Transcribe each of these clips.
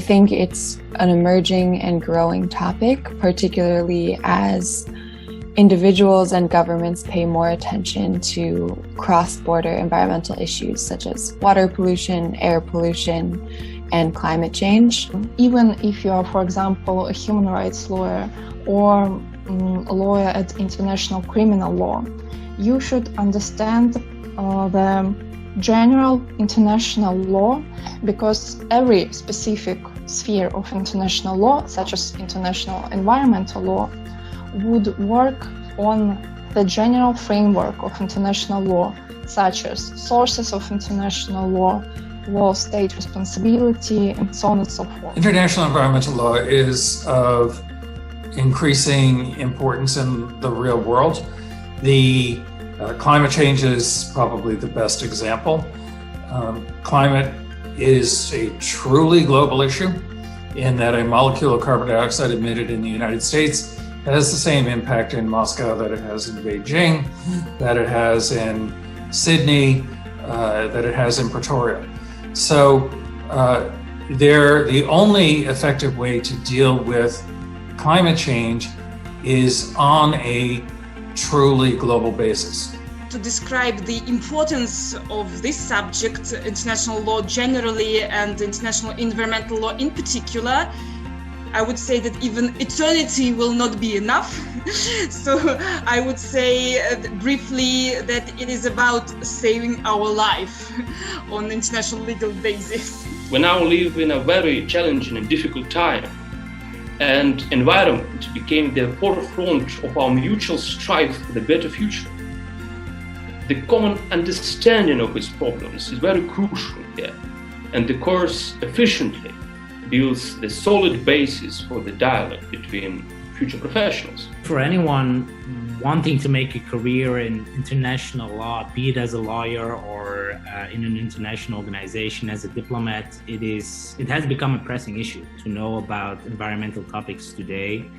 think it's an emerging and growing topic, particularly as individuals and governments pay more attention to cross-border environmental issues such as water pollution, air pollution, and climate change. Even if you are, for example, a human rights lawyer or a lawyer at international criminal law, you should understand the general international law, because every specific sphere of international law, such as international environmental law, would work on the general framework of international law, such as sources of international law, law of state responsibility, and so on and so forth. International environmental law is of increasing importance in the real world. The climate change is probably the best example. Climate is a truly global issue in that a molecule of carbon dioxide emitted in the United States has the same impact in Moscow that it has in Beijing, that it has in Sydney, that it has in Pretoria. So the only effective way to deal with climate change is on a truly global basis. To describe the importance of this subject, international law generally and international environmental law in particular, I would say that even eternity will not be enough. So I would say briefly that it is about saving our life on international legal basis. We now live in a very challenging and difficult time, and environment became the forefront of our mutual strive for a better future. The common understanding of its problems is very crucial here, and the course efficiently builds the solid basis for the dialogue between future professionals. For anyone wanting to make a career in international law, be it as a lawyer or in an international organization as a diplomat, it has become a pressing issue to know about environmental topics today.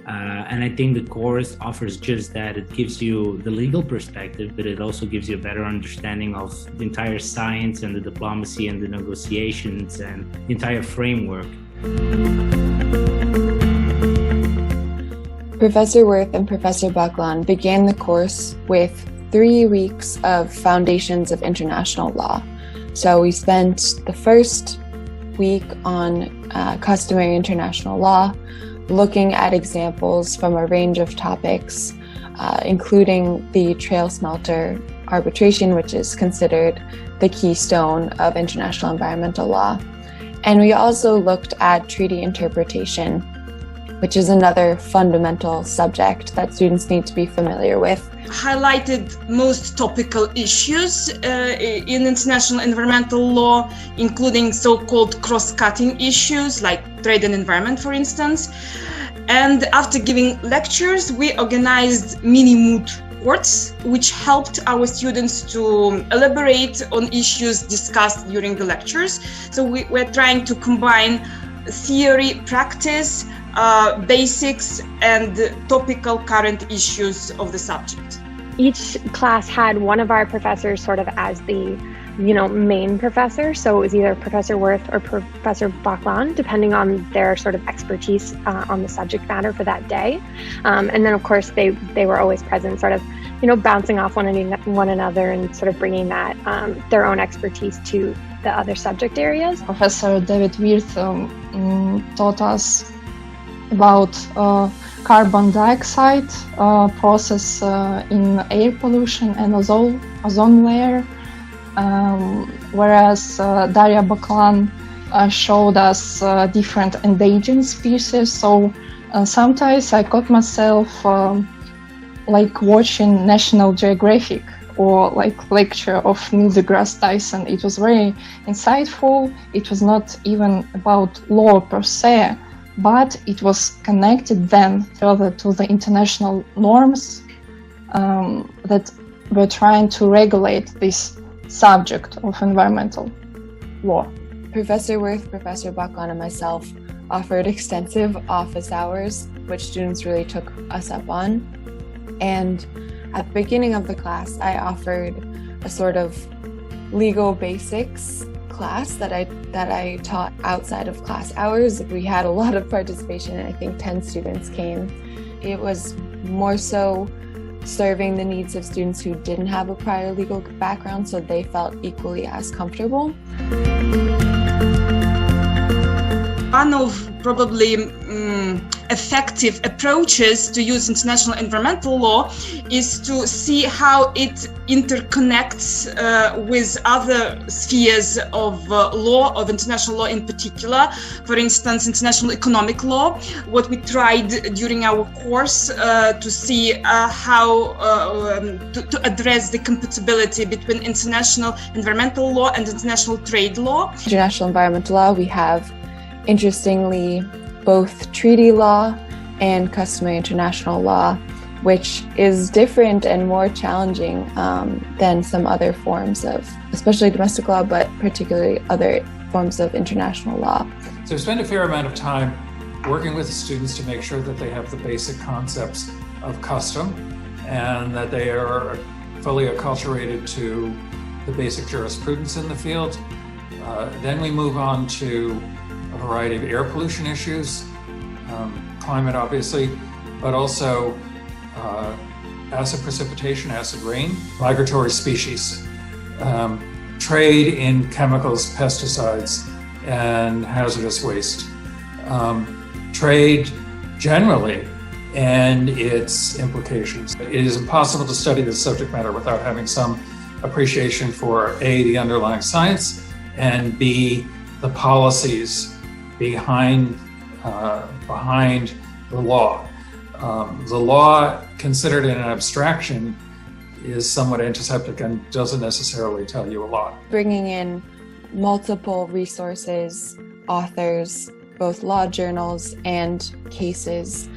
And I think the course offers just that. It gives you the legal perspective, but it also gives you a better understanding of the entire science and the diplomacy and the negotiations and the entire framework. Professor Wirth and Professor Boklan began the course with 3 weeks of Foundations of International Law. So we spent the first week on customary international law, looking at examples from a range of topics, including the trail smelter arbitration, which is considered the keystone of international environmental law. And we also looked at treaty interpretation, which is another fundamental subject that students need to be familiar with. Highlighted most topical issues in international environmental law, including so-called cross-cutting issues like trade and environment, for instance. And after giving lectures, we organized mini moot courts, which helped our students to elaborate on issues discussed during the lectures. So we're trying to combine theory, practice, basics, and topical current issues of the subject. Each class had one of our professors sort of as the main professor. So it was either Professor Wirth or Professor Boklan, depending on their sort of expertise on the subject matter for that day. And then, of course, they were always present, sort of, bouncing off one another and sort of bringing that their own expertise to the other subject areas. Professor David Wirth taught us about carbon dioxide process in air pollution and ozone layer. Whereas Daria Boklan showed us different endangered species. So sometimes I caught myself like watching National Geographic or like lecture of Neil deGrasse Tyson. It was very insightful. It was not even about law per se, but it was connected then further to the international norms that were trying to regulate this subject of environmental law. Professor Wirth, Professor Boklan, and myself offered extensive office hours, which students really took us up on. And at the beginning of the class, I offered a sort of legal basics class that I taught outside of class hours. We had a lot of participation, and I think 10 students came. It was more so serving the needs of students who didn't have a prior legal background, so they felt equally as comfortable. One of probably effective approaches to use international environmental law is to see how it interconnects with other spheres of law, of international law in particular. For instance, international economic law. What we tried during our course to see how to address the compatibility between international environmental law and international trade law. International environmental law, we have, interestingly, both treaty law and customary international law, which is different and more challenging than some other forms of, especially domestic law, but particularly other forms of international law. So we spend a fair amount of time working with the students to make sure that they have the basic concepts of custom and that they are fully acculturated to the basic jurisprudence in the field. Then we move on to a variety of air pollution issues, climate obviously, but also acid precipitation, acid rain, migratory species, trade in chemicals, pesticides, and hazardous waste, trade generally and its implications. It is impossible to study this subject matter without having some appreciation for A, the underlying science, and B, the policies behind the law. The law, considered in an abstraction, is somewhat antiseptic and doesn't necessarily tell you a lot. Bringing in multiple resources, authors, both law journals and cases,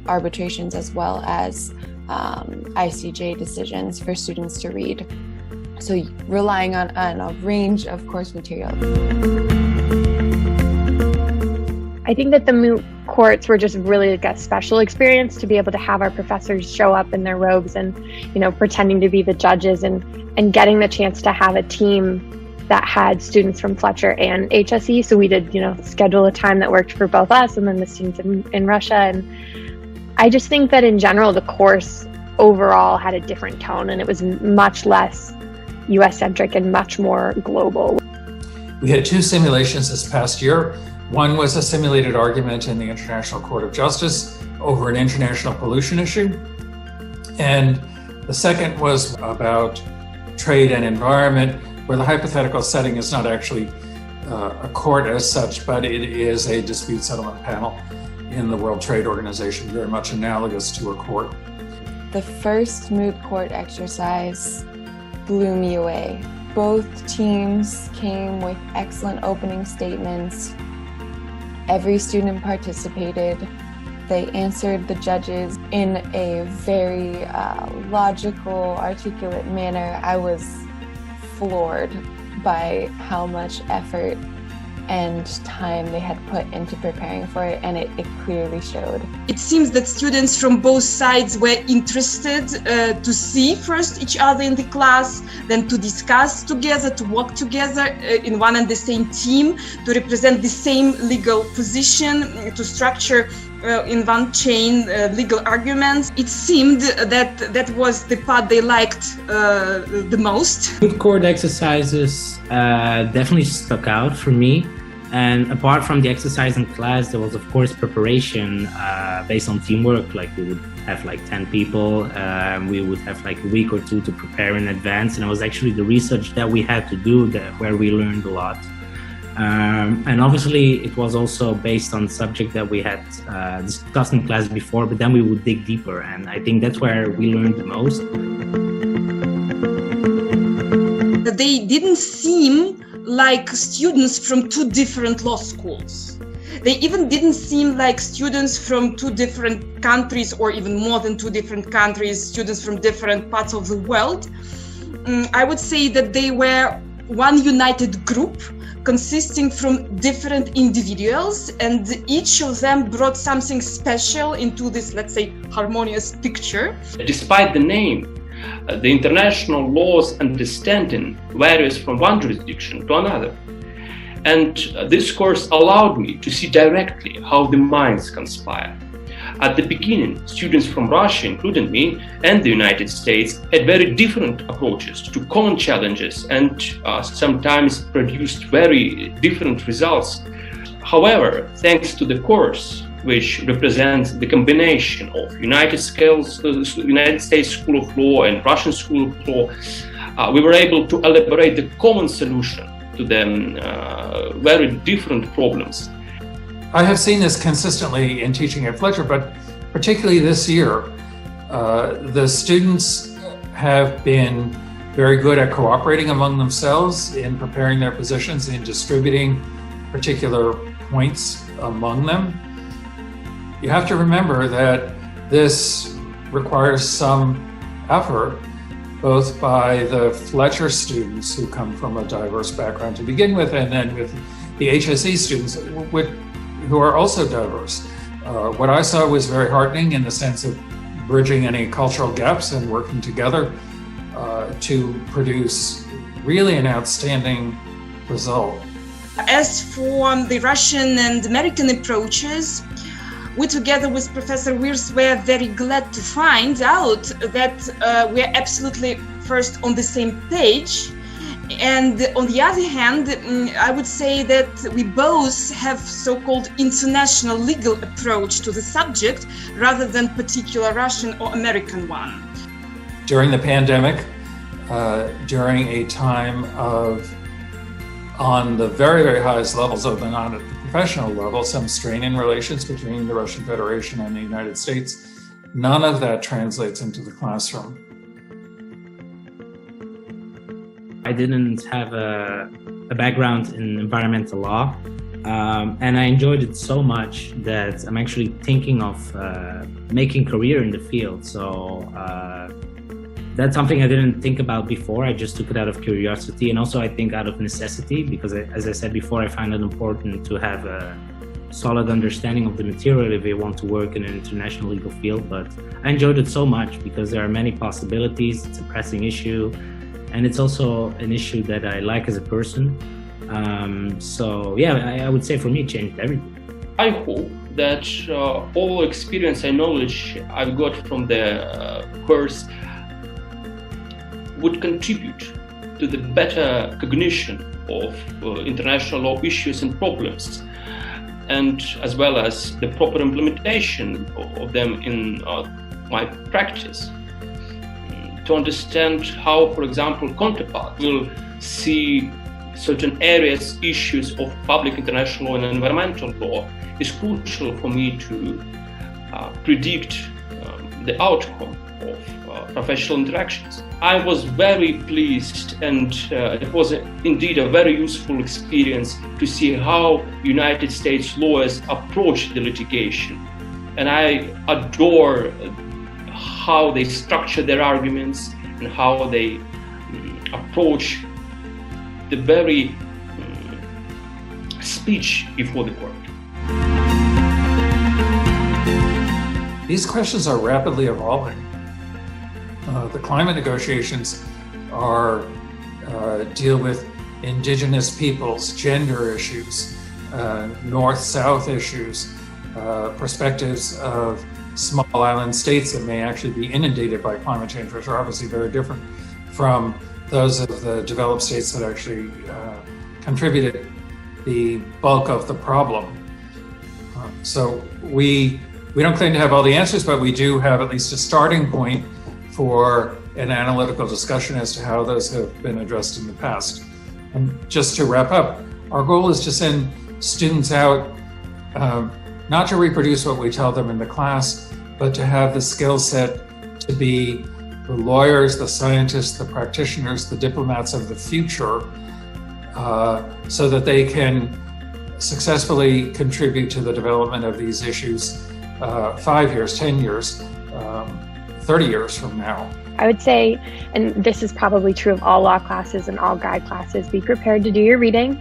arbitrations, as well as ICJ decisions for students to read. So relying on a range of course material. I think that the moot courts were just really like a special experience to be able to have our professors show up in their robes and, pretending to be the judges and getting the chance to have a team that had students from Fletcher and HSE. So we did, schedule a time that worked for both us and then the students in Russia. And I just think that in general, the course overall had a different tone, and it was much less US-centric and much more global. We had 2 simulations this past year. One was a simulated argument in the International Court of Justice over an international pollution issue. And the second was about trade and environment, where the hypothetical setting is not actually a court as such, but it is a dispute settlement panel in the World Trade Organization, very much analogous to a court. The first moot court exercise blew me away. Both teams came with excellent opening statements. Every student participated. They answered the judges in a very logical, articulate manner. I was floored by how much effort and time they had put into preparing for it, and it clearly showed. It seems that students from both sides were interested to see first each other in the class, then to discuss together, to work together in one and the same team, to represent the same legal position, to structure in one chain legal arguments. It seemed that was the part they liked the most. Moot court exercises definitely stuck out for me. And apart from the exercise in class, there was of course preparation based on teamwork. Like we would have 10 people, we would have a week or 2 to prepare in advance. And it was actually the research that we had to do where we learned a lot. And obviously it was also based on subject that we had discussed in class before, but then we would dig deeper. And I think that's where we learned the most. They didn't seem like students from 2 different law schools. They even didn't seem like students from 2 different countries, or even more than 2 different countries, students from different parts of the world. I would say that they were one united group consisting from different individuals, and each of them brought something special into this, let's say, harmonious picture. Despite the name, The international law's understanding varies from one jurisdiction to another. And this course allowed me to see directly how the minds conspire. At the beginning, students from Russia, including me, and the United States had very different approaches to common challenges and sometimes produced very different results. However, thanks to the course, which represents the combination of United States School of Law and Russian School of Law, we were able to elaborate the common solution to the very different problems. I have seen this consistently in teaching at Fletcher, but particularly this year, the students have been very good at cooperating among themselves in preparing their positions, in distributing particular points among them. You have to remember that this requires some effort, both by the Fletcher students who come from a diverse background to begin with, and then with the HSE students who are also diverse. What I saw was very heartening in the sense of bridging any cultural gaps and working together to produce really an outstanding result. As for the Russian and American approaches, we together with Professor Wirth were very glad to find out that we're absolutely first on the same page. And on the other hand, I would say that we both have so-called international legal approach to the subject rather than particular Russian or American one. During the pandemic, during a time of, on the very, very highest levels of the non-professional level, some strain in relations between the Russian Federation and the United States, none of that translates into the classroom. I didn't have a background in environmental law, and I enjoyed it so much that I'm actually thinking of making a career in the field. So that's something I didn't think about before. I just took it out of curiosity, and also I think out of necessity, because as I said before, I find it important to have a solid understanding of the material if you want to work in an international legal field. But I enjoyed it so much because there are many possibilities. It's a pressing issue. And it's also an issue that I like as a person. So yeah, I would say for me it changed everything. I hope that all experience and knowledge I've got from the course would contribute to the better cognition of international law issues and problems, and as well as the proper implementation of them in my practice. To understand how, for example, counterparts will see certain areas, issues of public international law and environmental law is crucial for me to predict the outcome of professional interactions. I was very pleased, and it was indeed a very useful experience to see how United States lawyers approach the litigation. And I adore how they structure their arguments and how they approach the very speech before the court. These questions are rapidly evolving. The climate negotiations deal with indigenous peoples, gender issues, north-south issues, perspectives of small island states that may actually be inundated by climate change, which are obviously very different from those of the developed states that actually contributed the bulk of the problem. So we don't claim to have all the answers, but we do have at least a starting point for an analytical discussion as to how those have been addressed in the past. And just to wrap up, our goal is to send students out not to reproduce what we tell them in the class, but to have the skill set to be the lawyers, the scientists, the practitioners, the diplomats of the future, so that they can successfully contribute to the development of these issues 5 years, 10 years, 30 years from now. I would say, and this is probably true of all law classes and all grad classes, be prepared to do your reading.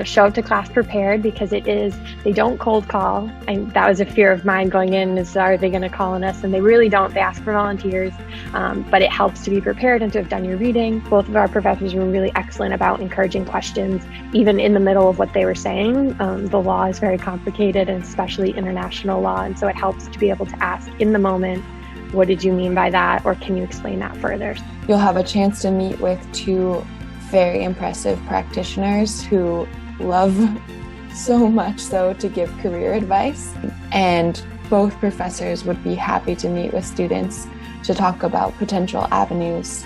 Show up to class prepared, because they don't cold call. And that was a fear of mine going in, is are they going to call on us? And they really don't. They ask for volunteers, but it helps to be prepared and to have done your reading. Both of our professors were really excellent about encouraging questions, even in the middle of what they were saying. The law is very complicated, and especially international law. And so it helps to be able to ask in the moment, what did you mean by that? Or can you explain that further? You'll have a chance to meet with two very impressive practitioners who love so much so to give career advice. And both professors would be happy to meet with students to talk about potential avenues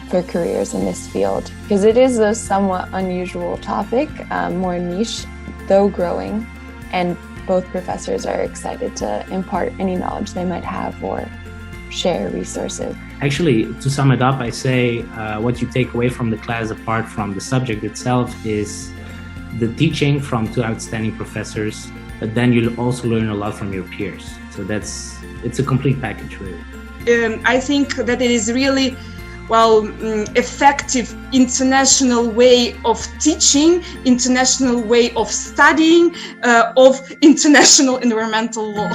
for careers in this field, because it is a somewhat unusual topic, more niche, though growing, and both professors are excited to impart any knowledge they might have or share resources. Actually, to sum it up, I say what you take away from the class, apart from the subject itself, is the teaching from two outstanding professors, but then you'll also learn a lot from your peers. So it's a complete package, really. I think that it is really effective international way of teaching, international way of studying, of international environmental law.